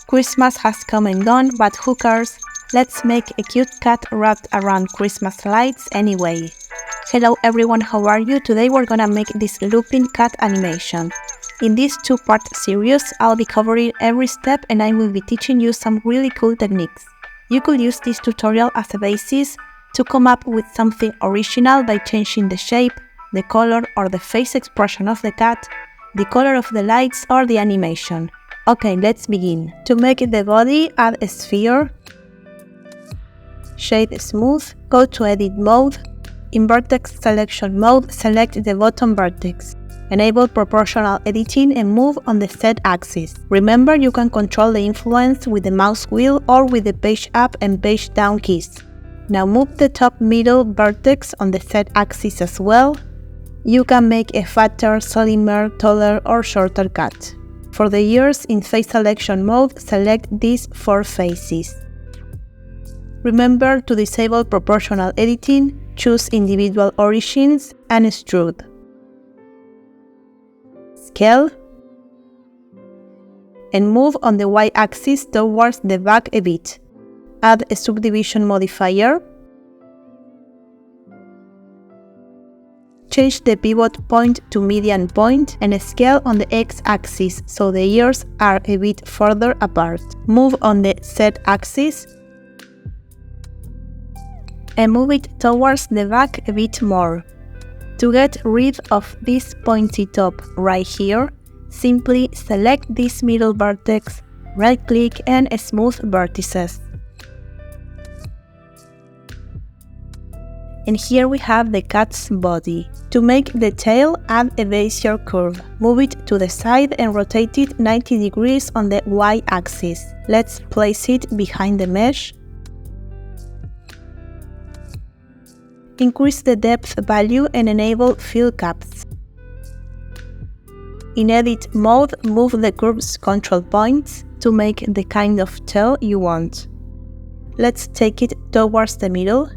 Christmas has come and gone, but who cares? Let's make a cute cat wrapped around Christmas lights anyway. Hello everyone, how are you? Today we're gonna make this looping cat animation. In this two-part series, I'll be covering every step and I will be teaching you some really cool techniques. You could use this tutorial as a basis to come up with something original by changing the shape, the color or the face expression of the cat, the color of the lights or the animation. Okay, let's begin. To make the body, add a sphere, shade smooth, go to edit mode, in vertex selection mode select the bottom vertex. Enable proportional editing and move on the Z axis. Remember, you can control the influence with the mouse wheel or with the page up and page down keys. Now move the top middle vertex on the Z axis as well. You can make a fatter, slimmer, taller or shorter cat. For the ears, in face selection mode, select these 4 faces. Remember to disable proportional editing, choose individual origins and extrude. Scale and move on the Y-axis towards the back a bit. Add a subdivision modifier. Change the pivot point to median point and scale on the X-axis so the ears are a bit further apart. Move on the Z-axis and move it towards the back a bit more. To get rid of this pointy top right here, simply select this middle vertex, right-click and smooth vertices. And here we have the cat's body. To make the tail, add a Bezier curve. Move it to the side and rotate it 90 degrees on the Y-axis. Let's place it behind the mesh. Increase the depth value and enable fill caps. In edit mode, move the curve's control points to make the kind of tail you want. Let's take it towards the middle.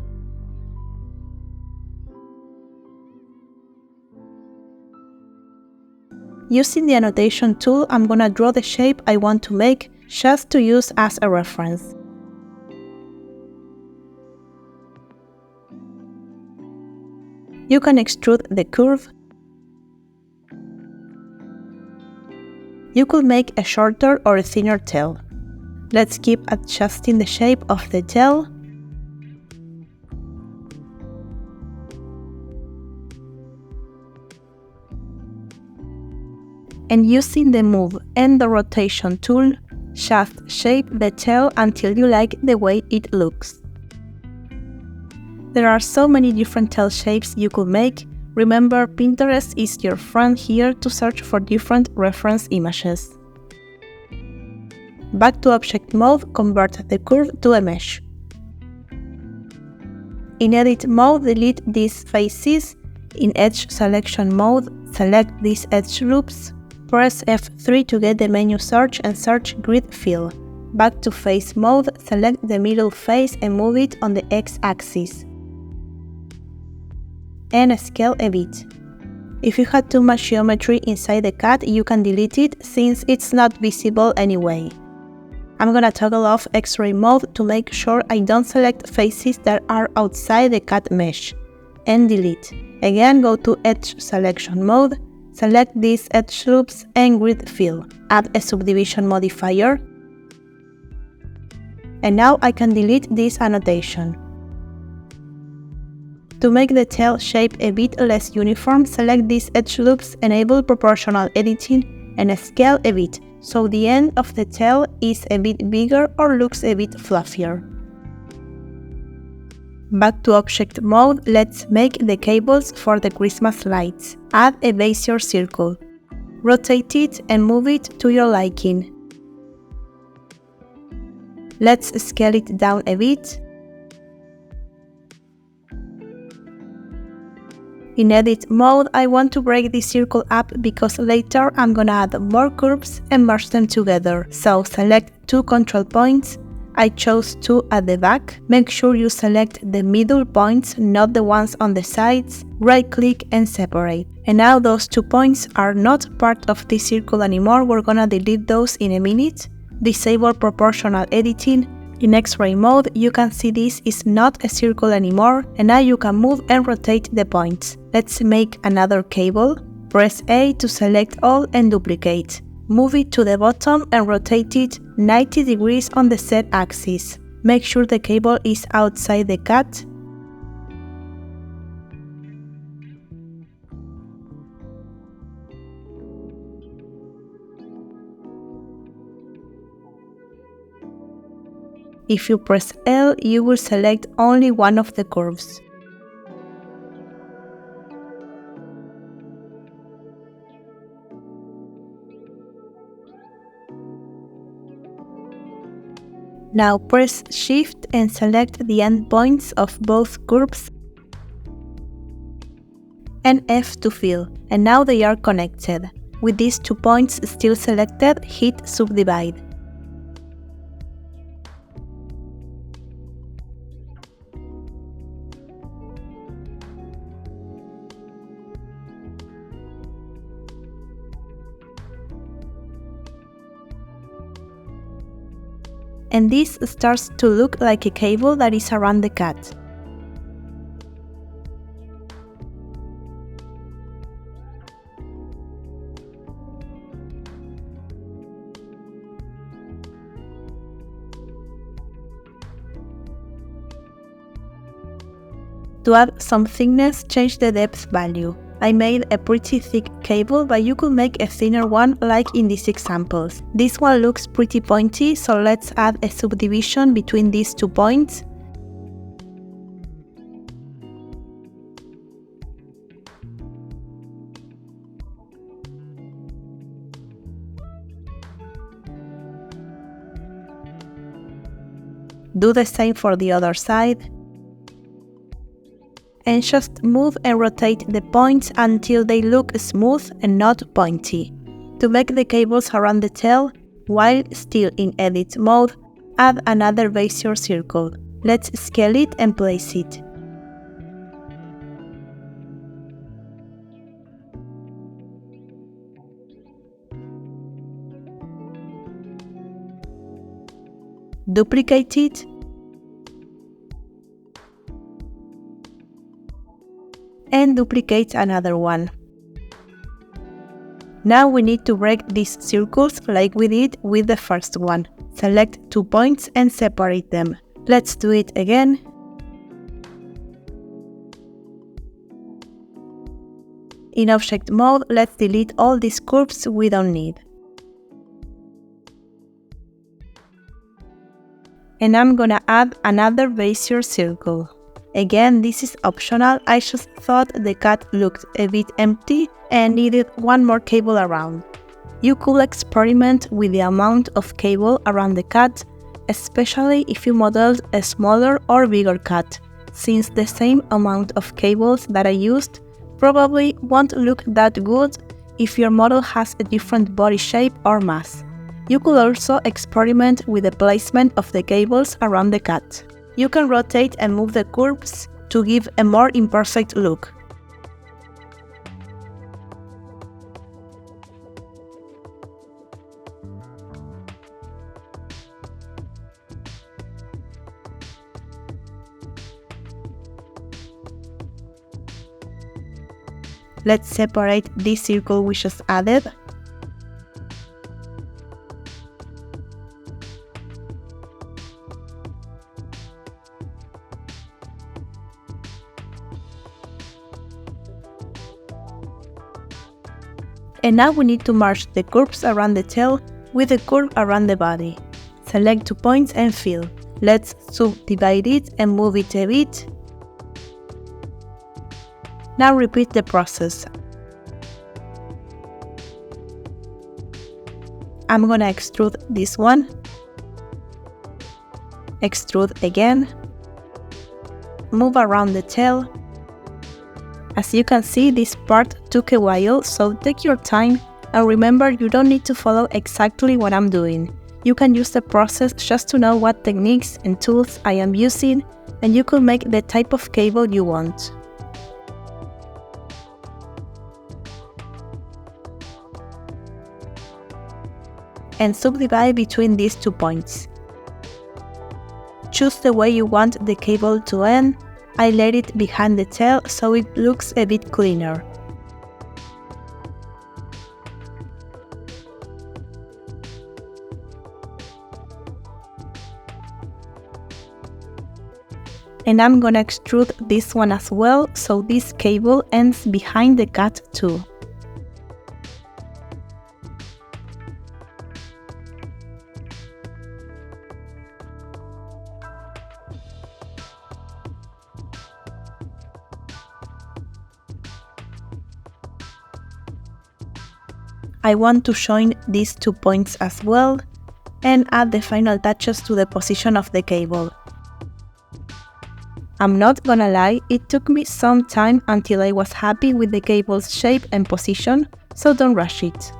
Using the annotation tool, I'm gonna draw the shape I want to make just to use as a reference. You can extrude the curve. You could make a shorter or a thinner tail. Let's keep adjusting the shape of the tail. And using the move and the rotation tool, just shape the tail until you like the way it looks. There are so many different tail shapes you could make. Remember, Pinterest is your friend here to search for different reference images. Back to object mode, convert the curve to a mesh. In edit mode, delete these faces. In edge selection mode, select these edge loops. Press F3 to get the menu search and search grid fill. Back to face mode, select the middle face and move it on the X-axis. And scale a bit. If you had too much geometry inside the cat, you can delete it since it's not visible anyway. I'm gonna toggle off X-ray mode to make sure I don't select faces that are outside the cat mesh. And delete. Again, go to edge selection mode, select these edge loops and grid fill. Add a subdivision modifier. And now I can delete this annotation. To make the tail shape a bit less uniform, select these edge loops, enable proportional editing and scale a bit, so the end of the tail is a bit bigger or looks a bit fluffier. Back to object mode, let's make the cables for the Christmas lights. Add a Bezier circle. Rotate it and move it to your liking. Let's scale it down a bit. In edit mode, I want to break this circle up because later I'm gonna add more curves and merge them together. So select 2 control points. I chose 2 at the back. Make sure you select the middle points, not the ones on the sides. Right click and separate. And now those 2 points are not part of this circle anymore. We're gonna delete those in a minute. Disable proportional editing. In X-ray mode, you can see this is not a circle anymore, and now you can move and rotate the points. Let's make another cable. Press A to select all and duplicate. Move it to the bottom and rotate it 90 degrees on the Z-axis. Make sure the cable is outside the cut. If you press L, you will select only one of the curves. Now press Shift and select the endpoints of both curves and F to fill, and now they are connected. With these 2 points still selected, hit Subdivide. And this starts to look like a cable that is around the cut. To add some thickness, change the depth value. I made a pretty thick cable, but you could make a thinner one like in these examples. This one looks pretty pointy, so let's add a subdivision between these 2 points. Do the same for the other side. And just move and rotate the points until they look smooth and not pointy. To make the cables around the tail, while still in edit mode, add another bezier circle. Let's scale it and place it. Duplicate it. And duplicate another one. Now we need to break these circles like we did with the first one. Select 2 points and separate them. Let's do it again. In object mode, let's delete all these curves we don't need. And I'm gonna add another bezier circle. Again, this is optional, I just thought the cut looked a bit empty and needed one more cable around. You could experiment with the amount of cable around the cut, especially if you modeled a smaller or bigger cut, since the same amount of cables that I used probably won't look that good if your model has a different body shape or mass. You could also experiment with the placement of the cables around the cut. You can rotate and move the curves to give a more imperfect look. Let's separate this circle we just added. And now we need to merge the curves around the tail with the curve around the body. Select 2 points and fill. Let's subdivide it and move it a bit. Now repeat the process. I'm gonna extrude this one. Extrude again. Move around the tail. As you can see, this part took a while, so take your time and remember you don't need to follow exactly what I'm doing. You can use the process just to know what techniques and tools I am using, and you could make the type of cable you want. and subdivide between these 2 points. Choose the way you want the cable to end. I laid it behind the tail so it looks a bit cleaner. And I'm gonna extrude this one as well, so this cable ends behind the cat too. I want to join these 2 points as well, and add the final touches to the position of the cable. I'm not gonna lie, it took me some time until I was happy with the cable's shape and position, so don't rush it.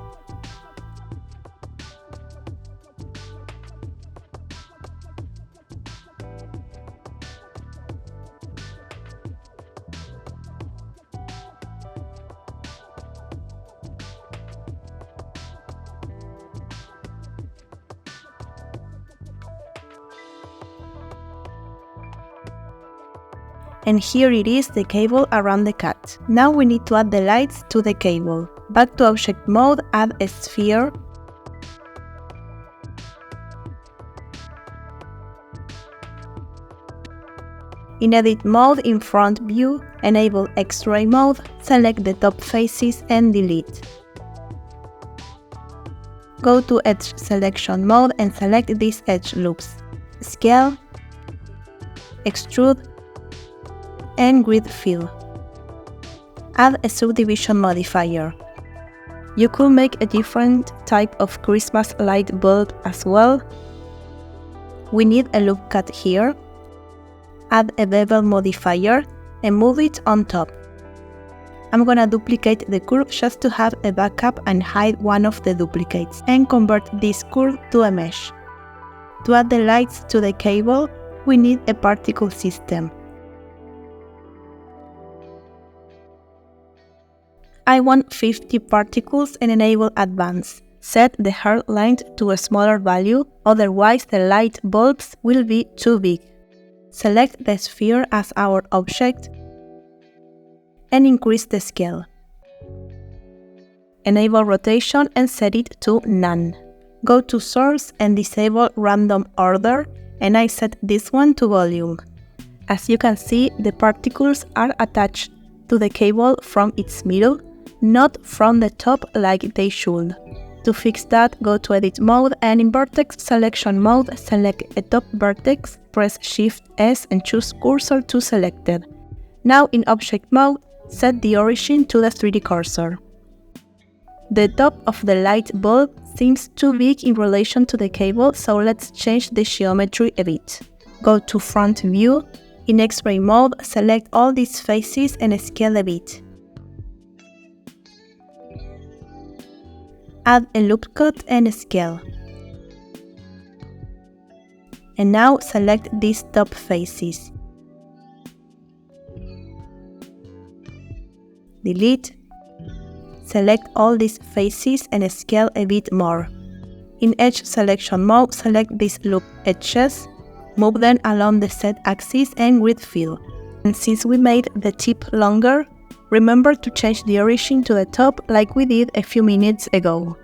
And here it is, the cable around the cat. Now we need to add the lights to the cable. Back to object mode, add a sphere. In edit mode, in front view, enable X-ray mode, select the top faces and delete. Go to edge selection mode and select these edge loops. Scale, extrude, and grid fill. Add a subdivision modifier. You could make a different type of Christmas light bulb as well. We need a loop cut here. Add a bevel modifier and move it on top. I'm gonna duplicate the curve just to have a backup and hide one of the duplicates, and convert this curve to a mesh. To add the lights to the cable, we need a particle system. I want 50 particles and enable Advance. Set the hard line to a smaller value, otherwise the light bulbs will be too big. Select the sphere as our object and increase the scale. Enable rotation and set it to None. Go to Source and disable Random Order, and I set this one to Volume. As you can see, the particles are attached to the cable from its middle, not from the top like they should. To fix that, go to Edit mode and in Vertex Selection mode, select a top vertex, press Shift S and choose Cursor to Selected. Now in Object mode, set the origin to the 3D cursor. The top of the light bulb seems too big in relation to the cable, so let's change the geometry a bit. Go to Front View, in X-ray mode, select all these faces and scale a bit. Add a loop cut and scale. And now select these top faces. Delete. Select all these faces and scale a bit more. In Edge Selection mode, select these loop edges, move them along the Z axis and grid fill. And since we made the tip longer, remember to change the origin to the top like we did a few minutes ago.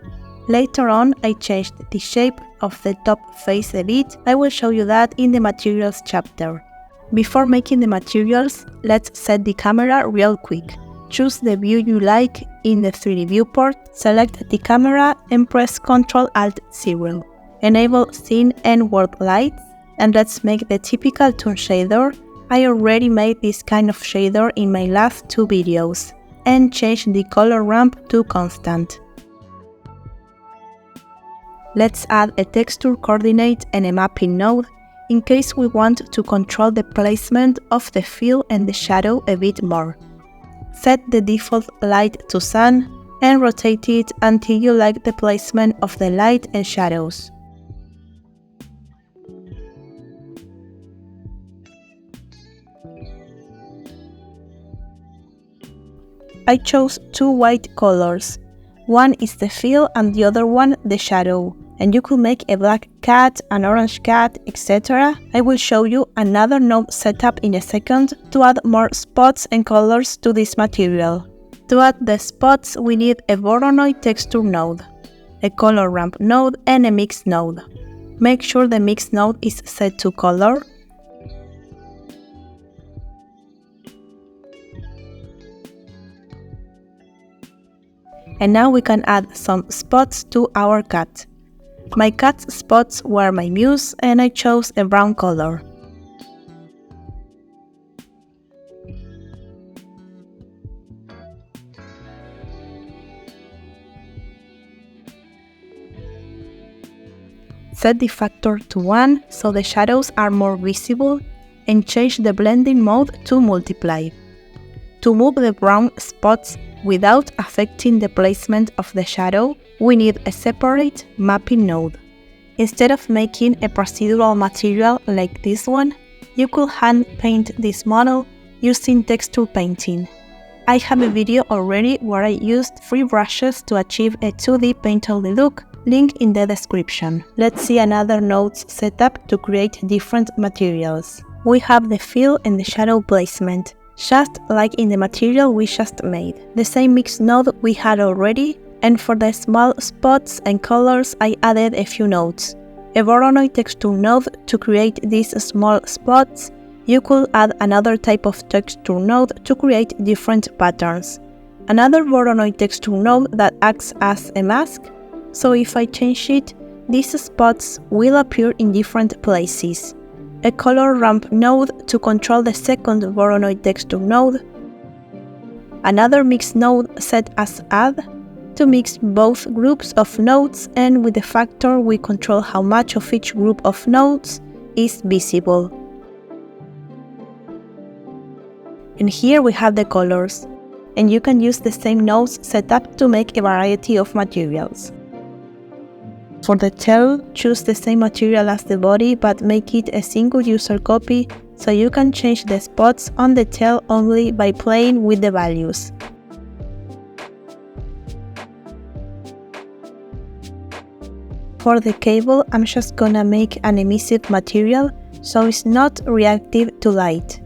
Later on, I changed the shape of the top face a bit. I will show you that in the materials chapter. Before making the materials, let's set the camera real quick. Choose the view you like in the 3D viewport, select the camera and press Ctrl-Alt-0. Enable Scene and World Lights, and let's make the typical toon shader. I already made this kind of shader in my last 2 videos, and change the color ramp to constant. Let's add a texture coordinate and a mapping node in case we want to control the placement of the fill and the shadow a bit more. Set the default light to sun and rotate it until you like the placement of the light and shadows. I chose 2 white colors. One is the fill and the other one the shadow. and you could make a black cat, an orange cat, etc. I will show you another node setup in a second to add more spots and colors to this material. To add the spots, we need a Voronoi texture node, a color ramp node, and a mix node. Make sure the mix node is set to color. And now we can add some spots to our cat. My cat's spots were my muse, and I chose a brown color. Set the factor to 1 so the shadows are more visible, and change the blending mode to multiply. To move the brown spots without affecting the placement of the shadow, we need a separate mapping node. Instead of making a procedural material like this one, you could hand paint this model using texture painting. I have a video already where I used 3 brushes to achieve a 2D painterly look, link in the description. Let's see another nodes setup to create different materials. We have the fill and the shadow placement, just like in the material we just made. The same mix node we had already, and for the small spots and colors I added a few nodes. A Voronoi texture node to create these small spots. You could add another type of texture node to create different patterns. Another Voronoi texture node that acts as a mask, so if I change it, these spots will appear in different places. A color ramp node to control the second Voronoi texture node. Another mix node set as add to mix both groups of nodes, and with the factor we control how much of each group of nodes is visible. And here we have the colors, and you can use the same nodes setup to make a variety of materials. For the tail, choose the same material as the body, but make it a single user copy so you can change the spots on the tail only by playing with the values. For the cable, I'm just gonna make an emissive material so it's not reactive to light.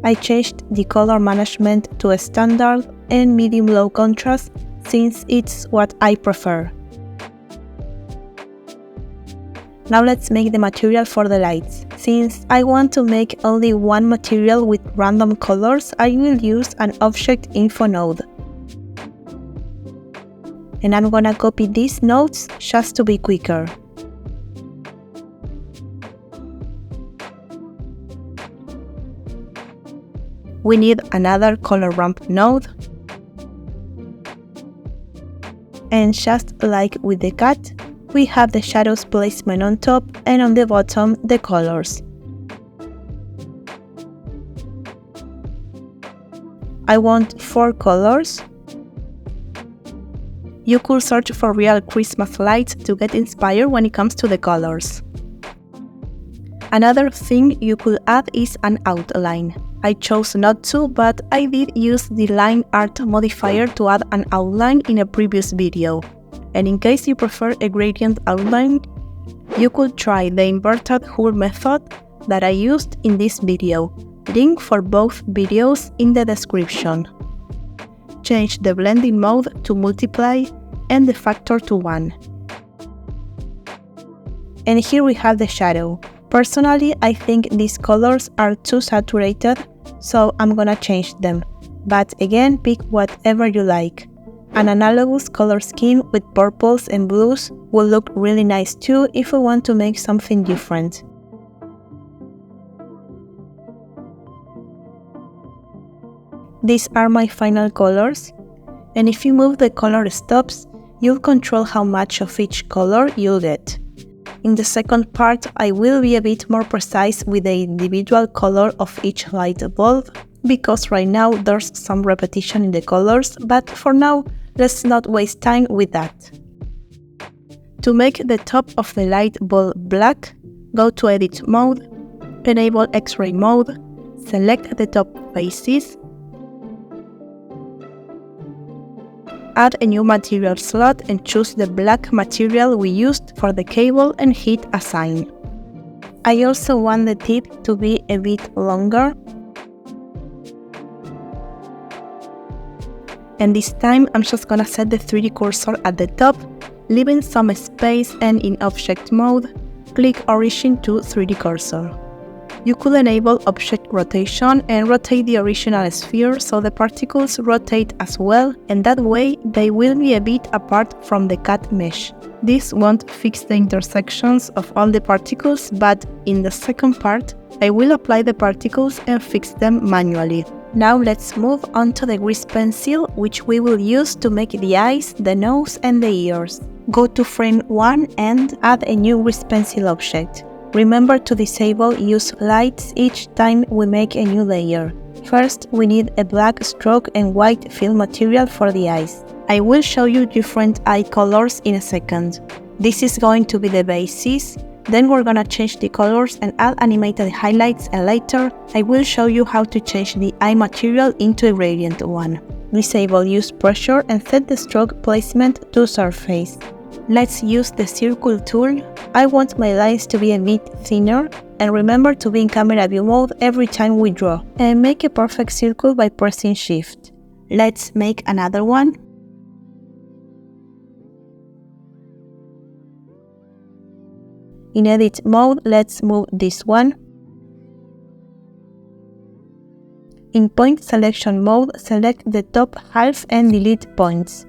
I changed the color management to a standard and medium-low contrast since it's what I prefer. Now let's make the material for the lights. Since I want to make only one material with random colors, I will use an object info node. And I'm gonna copy these nodes just to be quicker. We need another color ramp node. And just like with the cat, we have the shadows placement on top and on the bottom the colors. I want 4 colors. You could search for real Christmas lights to get inspired when it comes to the colors. Another thing you could add is an outline. I chose not to, but I did use the line art modifier to add an outline in a previous video. And in case you prefer a gradient outline, you could try the inverted hull method that I used in this video. Link for both videos in the description. Change the blending mode to multiply and the factor to 1. And here we have the shadow. Personally, I think these colors are too saturated, so I'm gonna change them. But again, pick whatever you like. An analogous color scheme with purples and blues will look really nice too if we want to make something different. These are my final colors, and if you move the color stops, you'll control how much of each color you'll get. In the second part, I will be a bit more precise with the individual color of each light bulb, because right now there's some repetition in the colors, but for now, let's not waste time with that. To make the top of the light bulb black, go to Edit mode, enable X-ray mode, select the top faces, add a new material slot and choose the black material we used for the cable and hit Assign. I also want the tip to be a bit longer. And this time I'm just gonna set the 3D cursor at the top, leaving some space, and in object mode, click Origin to 3D cursor. You could enable object rotation and rotate the original sphere so the particles rotate as well, and that way they will be a bit apart from the cut mesh. This won't fix the intersections of all the particles, but in the second part, I will apply the particles and fix them manually. Now let's move on to the grease pencil, which we will use to make the eyes, the nose and the ears. Go to frame 1 and add a new grease pencil object. Remember to disable use lights each time we make a new layer. First, we need a black stroke and white fill material for the eyes. I will show you different eye colors in a second. This is going to be the basis. Then we're gonna change the colors and add animated highlights, and later I will show you how to change the eye material into a gradient one. Disable use pressure and set the stroke placement to surface. Let's use the circle tool. I want my lines to be a bit thinner, and remember to be in camera view mode every time we draw. And make a perfect circle by pressing Shift. Let's make another one. In edit mode, let's move this one. In point selection mode, select the top half and delete points.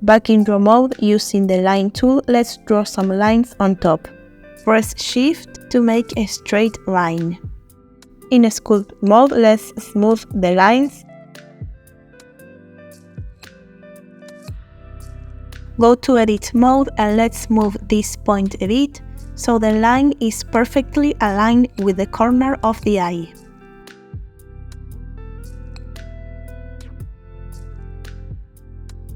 Back in draw mode, using the line tool, let's draw some lines on top. Press Shift to make a straight line. In sculpt mode, let's smooth the lines. Go to edit mode and let's move this point a bit so the line is perfectly aligned with the corner of the eye.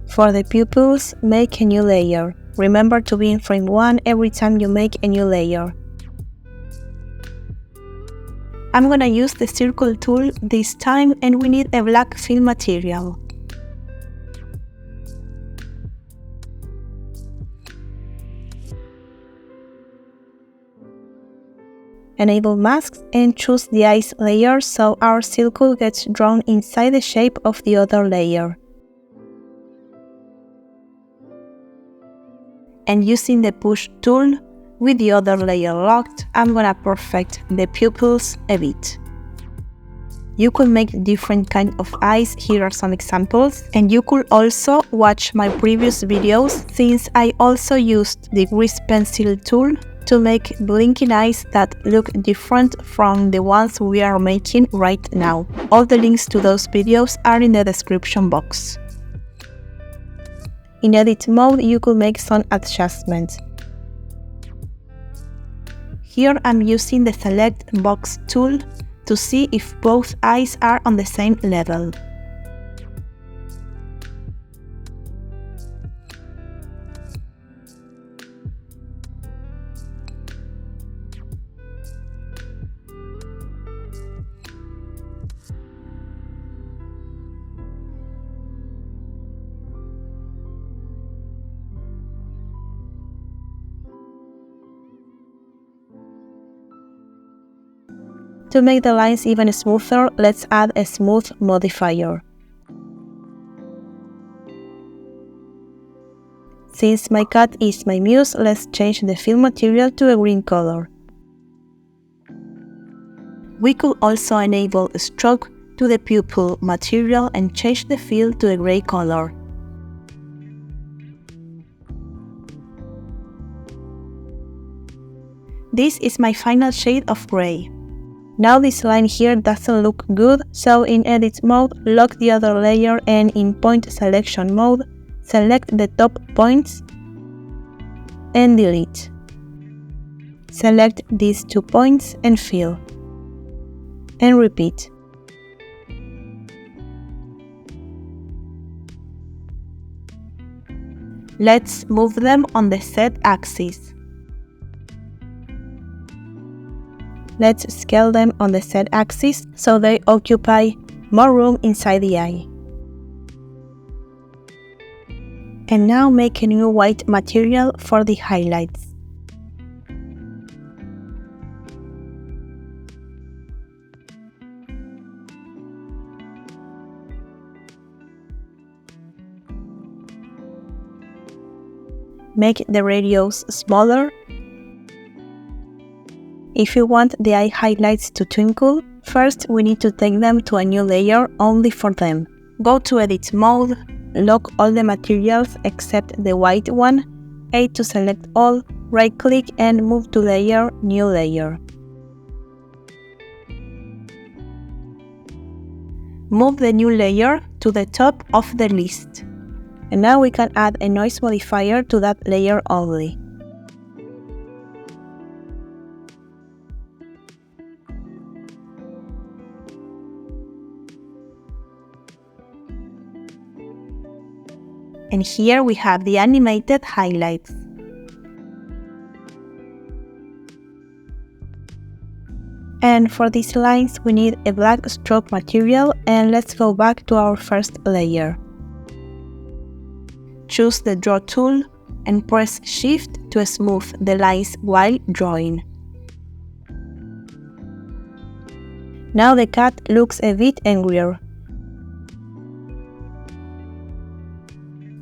For the pupils, make a new layer. Remember to be in frame 1 every time you make a new layer. I'm gonna use the circle tool this time, and we need a black fill material. Enable masks and choose the eyes layer so our circle gets drawn inside the shape of the other layer. And using the push tool, with the other layer locked, I'm gonna perfect the pupils a bit. You could make different kind of eyes, here are some examples, and you could also watch my previous videos since I also used the grease pencil tool to make blinking eyes that look different from the ones we are making right now. All the links to those videos are in the description box. In edit mode, you could make some adjustments. Here I'm using the select box tool to see if both eyes are on the same level. To make the lines even smoother, let's add a smooth modifier. Since my cat is my muse, let's change the fill material to a green color. We could also enable a stroke to the pupil material and change the fill to a gray color. This is my final shade of gray. Now this line here doesn't look good, so in edit mode, lock the other layer, and in point selection mode, select the top points and delete. Select these 2 points and fill. And repeat. Let's move them on the Z axis. Let's scale them on the Z axis so they occupy more room inside the eye. And now make a new white material for the highlights. Make the radius smaller. If you want the eye highlights to twinkle, first we need to take them to a new layer only for them. Go to Edit Mode, lock all the materials except the white one, A to select all, right-click and move to Layer, New Layer. Move the new layer to the top of the list. And now we can add a noise modifier to that layer only. And here we have the animated highlights. And for these lines we need a black stroke material, and let's go back to our first layer. Choose the Draw tool and press Shift to smooth the lines while drawing. Now the cat looks a bit angrier.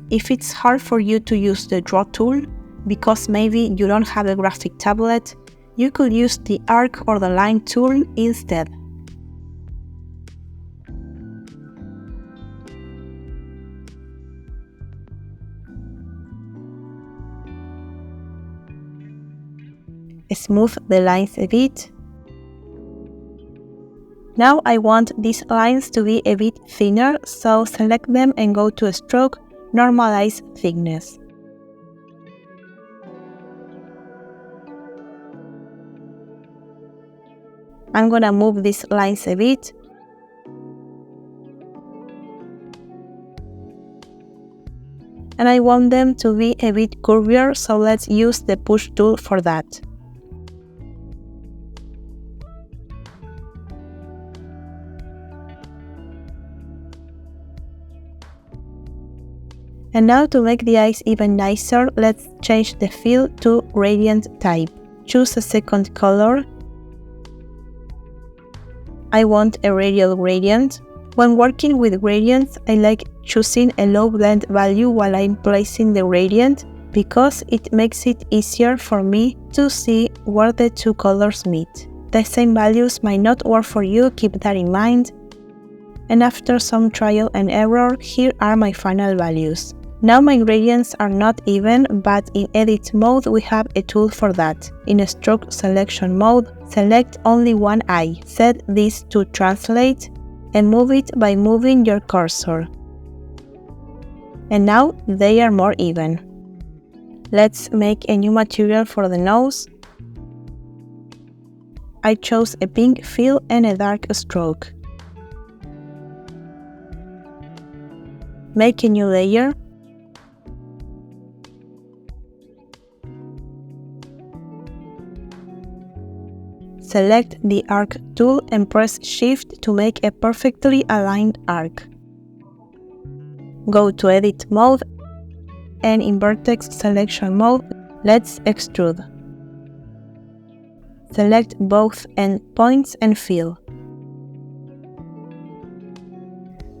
If it's hard for you to use the Draw tool, because maybe you don't have a graphic tablet, you could use the Arc or the Line tool instead. Smooth the lines a bit. Now I want these lines to be a bit thinner, so select them and go to Stroke, Normalize Thickness. I'm gonna move these lines a bit. And I want them to be a bit curvier, so let's use the Push tool for that. And now to make the eyes even nicer, let's change the fill to Gradient type. Choose a second color. I want a radial gradient. When working with gradients, I like choosing a low blend value while I'm placing the gradient, because it makes it easier for me to see where the two colors meet. The same values might not work for you, keep that in mind. And after some trial and error, here are my final values. Now my gradients are not even, but in Edit mode we have a tool for that. In a Stroke Selection mode, select only one eye, set this to Translate, and move it by moving your cursor. And now they are more even. Let's make a new material for the nose. I chose a pink fill and a dark stroke. Make a new layer. Select the Arc tool and press Shift to make a perfectly aligned arc. Go to Edit mode, and in Vertex Selection mode, let's extrude. Select both endpoints and fill.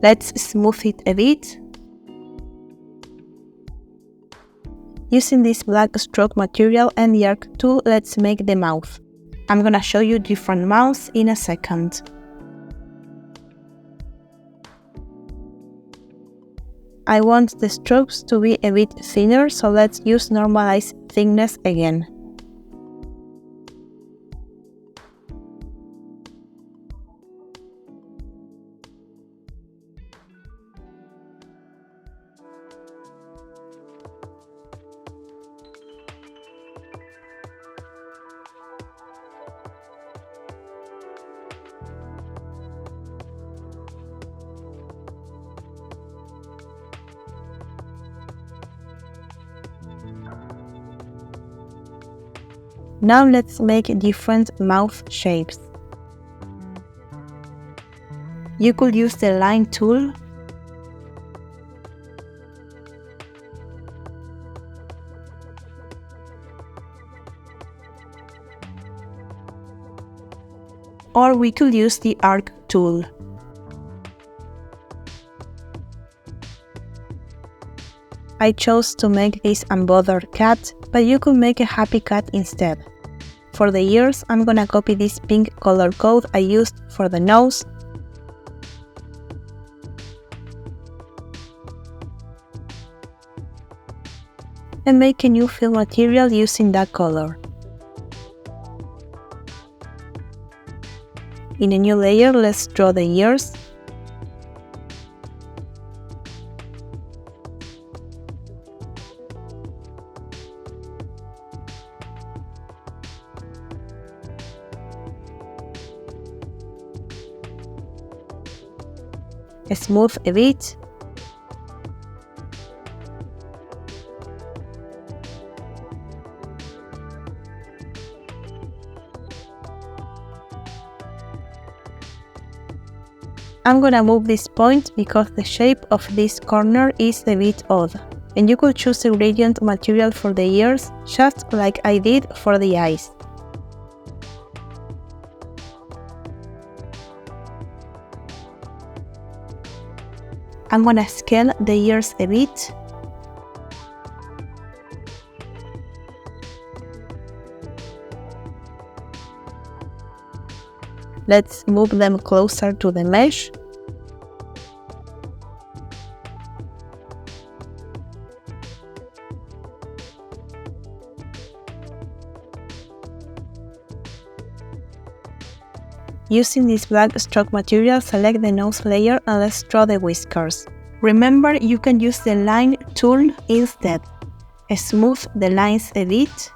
Let's smooth it a bit. Using this black stroke material and the Arc tool, let's make the mouth. I'm gonna show you different mouths in a second. I want the strokes to be a bit thinner, so let's use Normalize Thickness again. Now let's make different mouth shapes. You could use the Line tool or we could use the arc tool. I chose to make this unbothered cat, but you could make a happy cat instead. For the ears, I'm gonna copy this pink color code I used for the nose, and make a new fill material using that color. In a new layer, let's draw the ears. Smooth a bit. I'm gonna move this point because the shape of this corner is a bit odd, and you could choose a gradient material for the ears, just like I did for the eyes. I'm gonna scale the ears a bit. Let's move them closer to the mesh. Using this black stroke material, select the nose layer and let's draw the whiskers. Remember, you can use the line tool instead. Smooth the lines a bit.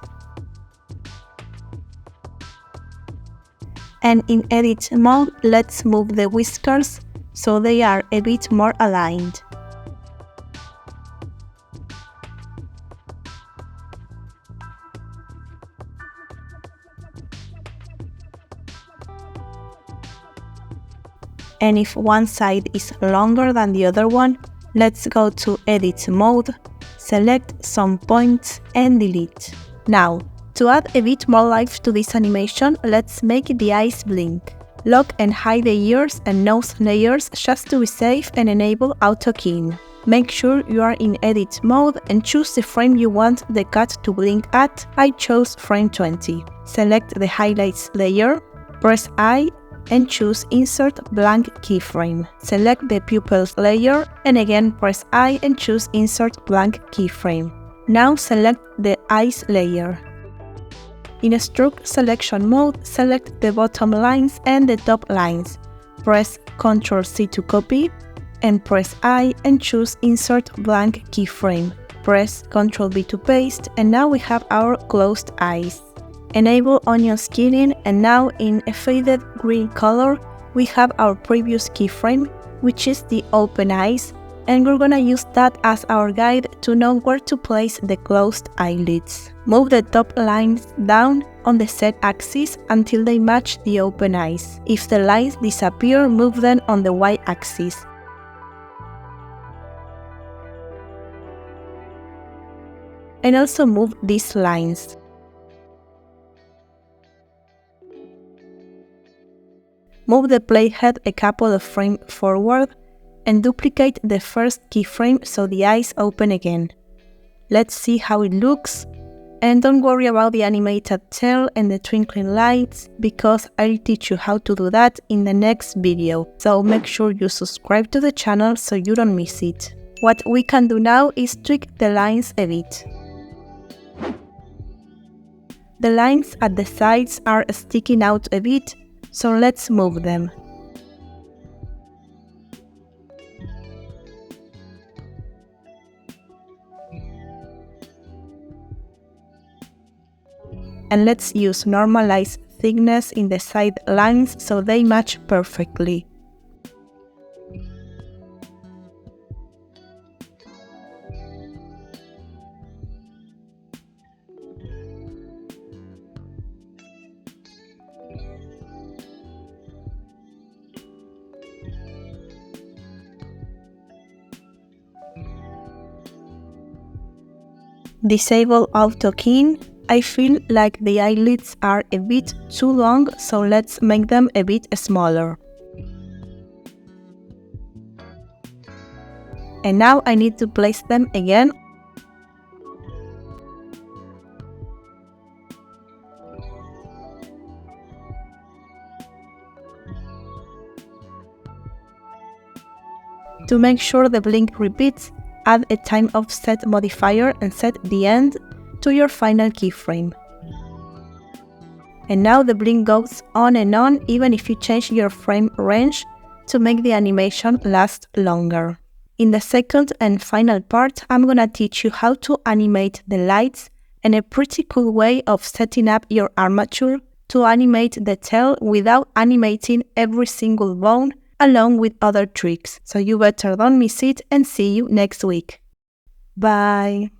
And in edit mode, let's move the whiskers so they are a bit more aligned. And if one side is longer than the other one, let's go to edit mode, select some points and delete. Now, to add a bit more life to this animation, let's make the eyes blink. Lock and hide the ears and nose layers just to be safe and enable auto keying. Make sure you are in edit mode and choose the frame you want the cat to blink at. I chose frame 20. Select the highlights layer, press I and choose Insert Blank Keyframe. Select the pupils layer and again press I and choose Insert Blank Keyframe. Now select the eyes layer. In a stroke selection mode, select the bottom lines and the top lines. Press Ctrl C to copy and press I and choose Insert Blank Keyframe. Press Ctrl V to paste and now we have our closed eyes. Enable onion skinning and now in a faded green color we have our previous keyframe, which is the open eyes, and we're gonna use that as our guide to know where to place the closed eyelids. Move the top lines down on the Z axis until they match the open eyes. If the lines disappear, move them on the Y axis. And also move these lines. Move the playhead a couple of frames forward and duplicate the first keyframe so the eyes open again. Let's see how it looks. And don't worry about the animated tail and the twinkling lights, because I'll teach you how to do that in the next video. So make sure you subscribe to the channel so you don't miss it. What we can do now is tweak the lines a bit. The lines at the sides are sticking out a bit, so let's move them. And let's use normalized thickness in the side lines so they match perfectly. Disable auto keying I feel like the eyelids are a bit too long, so let's make them a bit smaller. And now I need to place them again. To make sure the blink repeats, add a time offset modifier and set the end to your final keyframe. And now the blink goes on and on even if you change your frame range to make the animation last longer. In the second and final part, I'm gonna teach you how to animate the lights and a pretty cool way of setting up your armature to animate the tail without animating every single bone, along with other tricks. So you better don't miss it and see you next week. Bye!